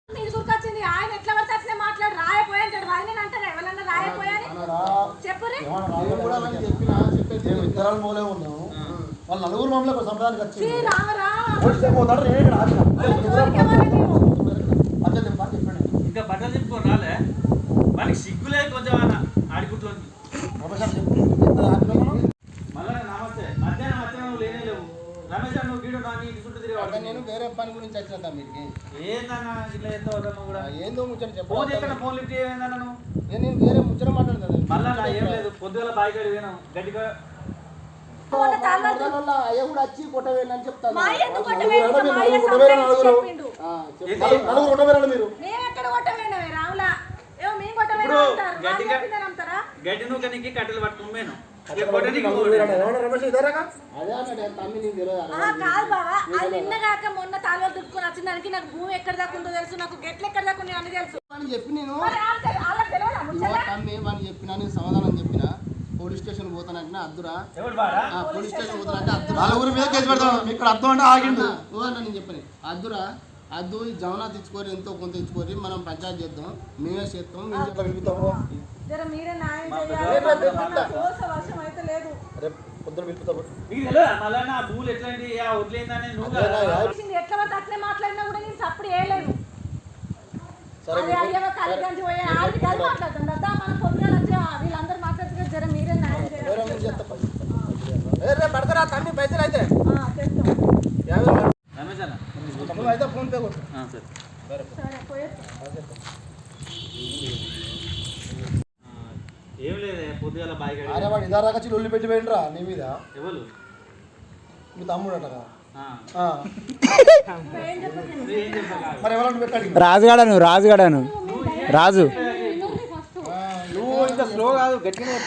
తీసుకొచ్చింది ఆయన ఎట్లా పడితే అట్లే మాట్లాడు రాయపోయాడు వదిన అంటారు ఎవరన్నా రాయపోయాని చెప్పురే ఇద్దరాలు మూలే ఉన్నాము వాళ్ళు నలుగురు మమ్మల్ని సంప్రదాయానికి వచ్చి ఇంకా బట్టలు చెప్పుకోరు రాలే వానికి సిగ్గులే కొంచెం ఆడికుట్లోకి మళ్ళా నమస్తే మధ్యాహ్నం నువ్వు లేనే లేవు రమేష్ నువ్వు గీడు నాకు ఇంటి చుట్టూ తిరిగి నేను వేరే పని గురించి వచ్చిన మీకు ఏందన్నా ఇట్లా ఎంతో నువ్వు కూడా ఏందో ముచ్చట ఫోన్ ఎక్కడ ఫోన్ లిఫ్ట్ చేయలేదన్నా నువ్వు నేను వేరే ముచ్చట మాట్లాడతాను మళ్ళా నా ఏం లేదు పొద్దుగల బాయికాడి పోయినాం గట్టిగా అయ్య కూడా వచ్చి కొట్టవేనని చెప్తాను గడ్డి నూకనికి కట్టెలు పట్టుకున్నాను నిన్నగాక మొన్న తాళాలు దుక్కుని వచ్చిందానికి నాకు భూమి ఎక్కడ దాకా ఉందో తెలుసు నాకు గెట్లు ఎక్కడ దాకా ఉందో అని తెలుసు అని చెప్పి నేను చెప్పినా నేను సమాధానం చెప్పిన పోలీస్ స్టేషన్ పోతానంటే అద్దురా పోలీస్ స్టేషన్ పోతానంటే అద్దు నలుగురు మీద కేసు పెడతాను ఇక్కడ అర్థం అంటే ఆగిండు నేను చెప్పని అద్దురా అద్దు ఈ జవనా తెచ్చుకోరి ఎంతో కొంత తెచ్చుకోరి మనం పంచాయతీ చేద్దాం మేమే చేస్తాం మేము చెప్పి పిలుపుతాము రేపు పొద్దున పిలుపుతాము ఎట్లా పడితే అట్లే మాట్లాడినా కూడా నేను సప్పుడు వేయలేదు వీళ్ళందరూ మాట్లాడుతున్నారు జర మీరే పడతారా తమ్మి పైసలు అయితే అయితే ఫోన్ పే కొట్టు ఏం లేదే పొద్దుగల బాయికాడి అరే వాడు ఇదారాక లొల్లి పెట్టి పోయిండ్రా నీ మీద ఎవరు మీ తమ్ముడు అంటారా ఏం చెప్పాలి మరి ఎవరన్నా పెట్టాడు రాజుగాడను రాజు నువ్వు ఇంకా స్లో కాదు గట్టిగా